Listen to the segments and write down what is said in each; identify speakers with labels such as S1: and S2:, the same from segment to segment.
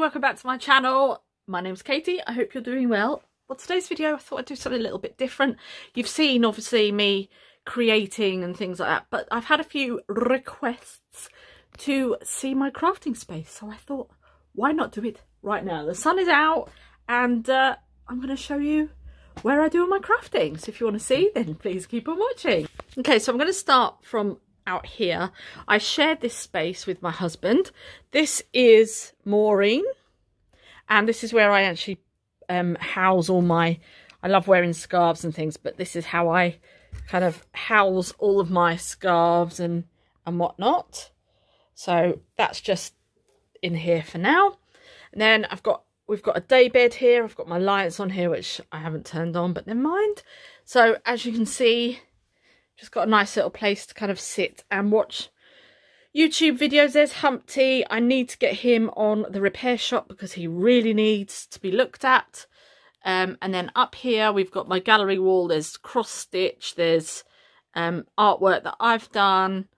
S1: welcome back to my channel. My name's Katie. I hope you're doing well. Well, today's video, I thought I'd do something a little bit different. You've seen, obviously, me creating and things like that, but I've had a few requests to see my crafting space, so I thought, why not do it right now? The sun is out, and I'm going to show you where I do all my crafting. So if you want to see, then please keep on watching. Okay, so I'm going to start from out here. I shared this space with my husband. This is Maureen, and this is where I actually house all my, I love wearing scarves and things, but this is how I kind of house all of my scarves and whatnot. So that's just in here for now. And then we've got a day bed here. I've got my lights on here, which I haven't turned on, but never mind. So as you can see, just got a nice little place to kind of sit and watch YouTube videos. There's Humpty. I need to get him on the repair shop because he really needs to be looked at. And then up here, we've got my gallery wall. There's cross stitch. There's artwork that I've done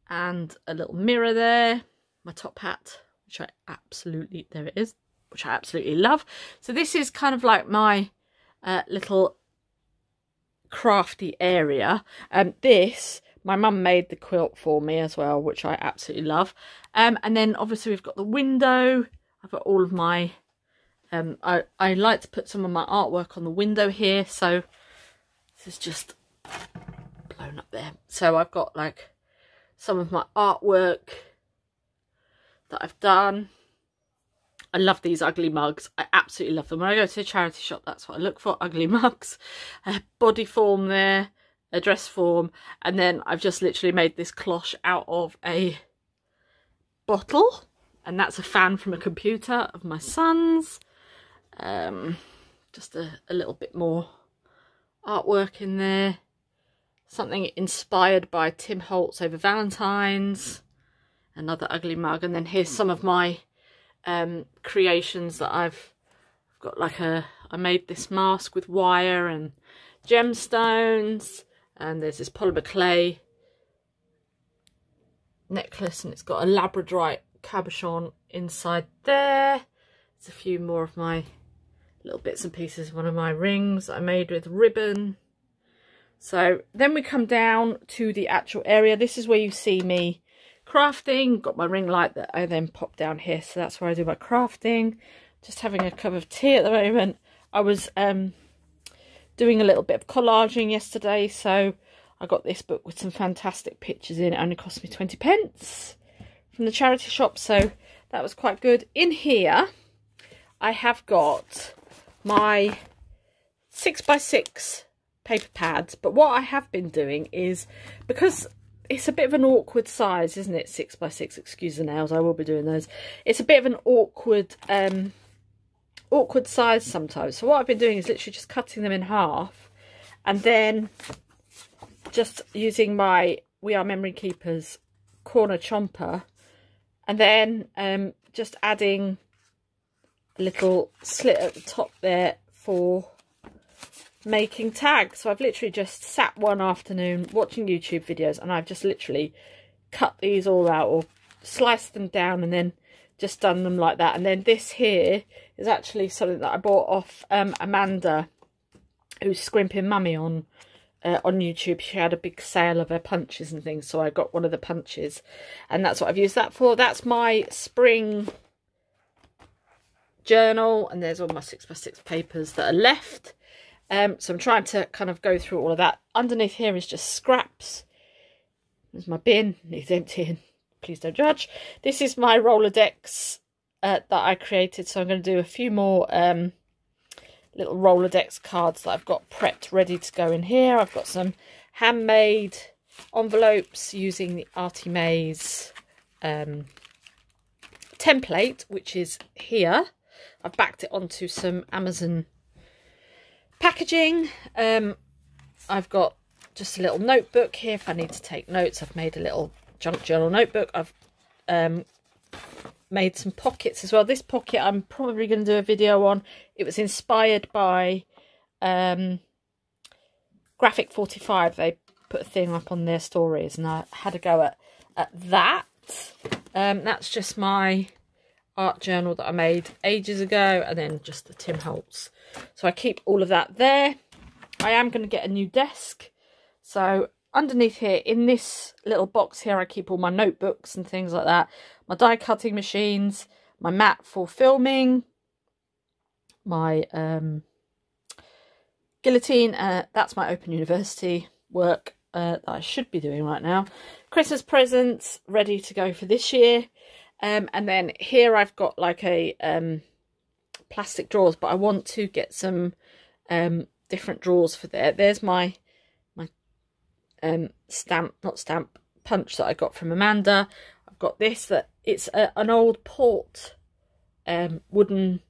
S1: and a little mirror there. My top hat, which I absolutely, there it is, which I absolutely love. So this is kind of like my little crafty area. This, my mum made the quilt for me as well, which I absolutely love. And then obviously we've got the window. I've got all of my I like to put some of my artwork on the window here, so this is just blown up there. So I've got like some of my artwork that I've done. I love these ugly mugs. I absolutely love them. When I go to a charity shop, that's what I look for, ugly mugs. A body form there, a dress form, and then I've just literally made this cloche out of a bottle, and that's a fan from a computer of my son's. Just a little bit more artwork in there. Something inspired by Tim Holtz over Valentine's. Another ugly mug, and then here's some of my creations that I've got. Like I made this mask with wire and gemstones, and there's this polymer clay necklace, and it's got a labradorite cabochon inside there. There's a few more of my little bits and pieces. One of my rings that I made with ribbon. So then we come down to the actual area. This is where you see me crafting. Got my ring light that I then pop down here, so that's where I do my crafting. Just having a cup of tea at the moment. I was doing a little bit of collaging yesterday, so I got this book with some fantastic pictures in. It only cost me 20p from the charity shop, so that was quite good. In here I have got my 6x6 paper pads, but what I have been doing is, because it's a bit of an awkward size, isn't it? 6x6, excuse the nails, I will be doing those. It's a bit of an awkward size sometimes. So what I've been doing is literally just cutting them in half, and then just using my We Are Memory Keepers corner chomper, and then just adding a little slit at the top there for making tags. So I've literally just sat one afternoon watching YouTube videos, and I've just literally cut these all out or sliced them down and then just done them like that. And then this here is actually something that I bought off Amanda, who's Scrimping Mummy on YouTube. She had a big sale of her punches and things, so I got one of the punches, and that's what I've used that for. That's my spring journal, and there's all my 6x6 papers that are left. So I'm trying to kind of go through all of that. Underneath here is just scraps. There's my bin, needs emptying. Please don't judge. This is my Rolodex that I created. So I'm going to do a few more little Rolodex cards that I've got prepped, ready to go in here. I've got some handmade envelopes using the Artie Mays template, which is here. I've backed it onto some Amazon packaging. I've got just a little notebook here if I need to take notes. I've made a little junk journal notebook. I've made some pockets as well. This pocket I'm probably going to do a video on. It was inspired by Graphic 45. They put a thing up on their stories, and I had a go at that. That's just my art journal that I made ages ago, and then just the Tim Holtz. So I keep all of that there. I am going to get a new desk. So underneath here, in this little box here, I keep all my notebooks and things like that. My die cutting machines, my mat for filming, my guillotine. That's my Open University work that I should be doing right now. Christmas presents ready to go for this year. And then here I've got like a plastic drawers, but I want to get some different drawers for there. There's my punch that I got from Amanda. I've got this, that it's an old port wooden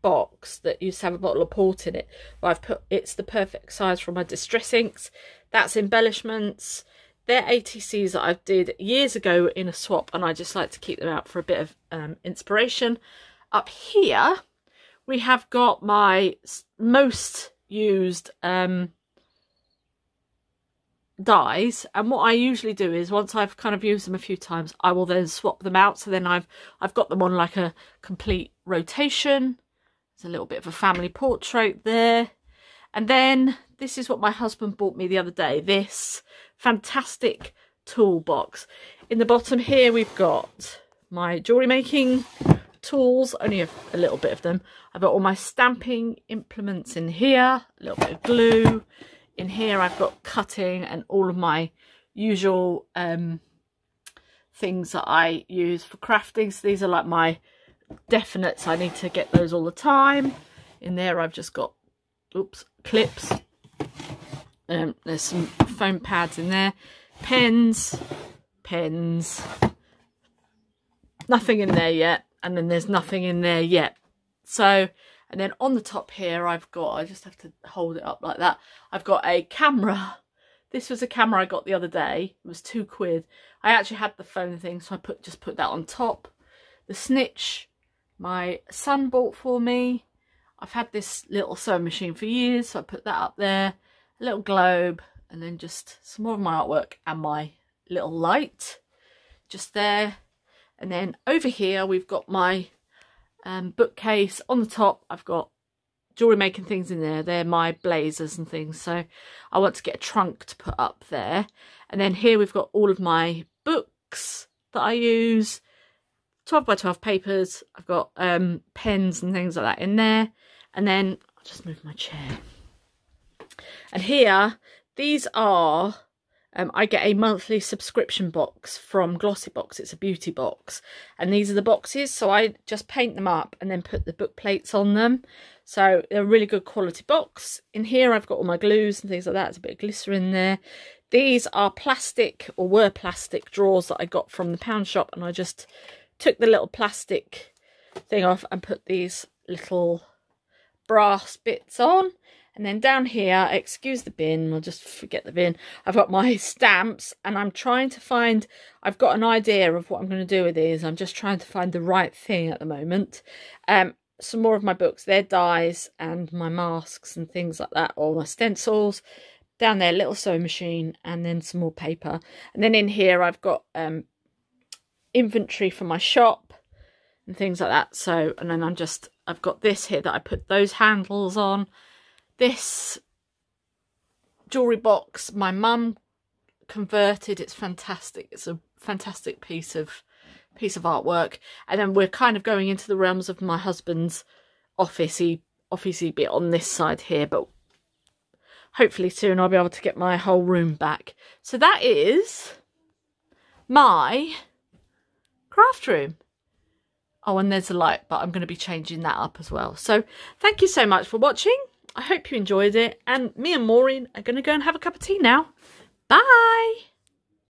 S1: box that used to have a bottle of port in it, but I've put, it's the perfect size for my distress inks. That's embellishments. They're ATCs that I did years ago in a swap, and I just like to keep them out for a bit of inspiration. Up here we have got my most used dies, and what I usually do is once I've kind of used them a few times, I will then swap them out. So then I've got them on like a complete rotation. There's a little bit of a family portrait there. And then this is what my husband bought me the other day, this fantastic toolbox. In the bottom here we've got my jewellery making tools, only a little bit of them. I've got all my stamping implements in here, a little bit of glue. In here I've got cutting and all of my usual things that I use for crafting. So these are like my definites. I need to get those all the time. In there I've just got, oops, clips. There's some foam pads in there. Pens. Nothing in there yet. And then there's nothing in there yet. So, and then on the top here I've got, I just have to hold it up like that, I've got a camera. This was a camera I got the other day. It was £2. I actually had the phone thing, so I just put that on top. The snitch my son bought for me. I've had this little sewing machine for years, so I put that up there. A little globe, and then just some more of my artwork and my little light just there. And then over here we've got my bookcase. On the top I've got jewellery making things in there. They're my blazers and things, so I want to get a trunk to put up there. And then here we've got all of my books that I use, 12 by 12 papers. I've got pens and things like that in there. And then I'll just move my chair. And here, these are, I get a monthly subscription box from Glossybox. It's a beauty box. And these are the boxes. So I just paint them up and then put the book plates on them. So they're a really good quality box. In here, I've got all my glues and things like that. There's a bit of glycerin there. These are plastic, or were plastic, drawers that I got from the pound shop. And I just took the little plastic thing off and put these little brass bits on. And then down here, excuse the bin, I'll just forget the bin, I've got my stamps, and I'm trying to find, I've got an idea of what I'm going to do with these. I'm just trying to find the right thing at the moment. Some more of my books, they're dies and my masks and things like that, or my stencils. Down there, little sewing machine, and then some more paper. And then in here, I've got inventory for my shop and things like that. So, and then I've got this here that I put those handles on. This jewellery box my mum converted. It's fantastic. It's a fantastic piece of artwork. And then we're kind of going into the realms of my husband's officey bit on this side here, but hopefully soon I'll be able to get my whole room back. So that is my craft room. Oh, and there's a light, but I'm going to be changing that up as well. So thank you so much for watching. I hope you enjoyed it, and me and Maureen are going to go and have a cup of tea now. Bye!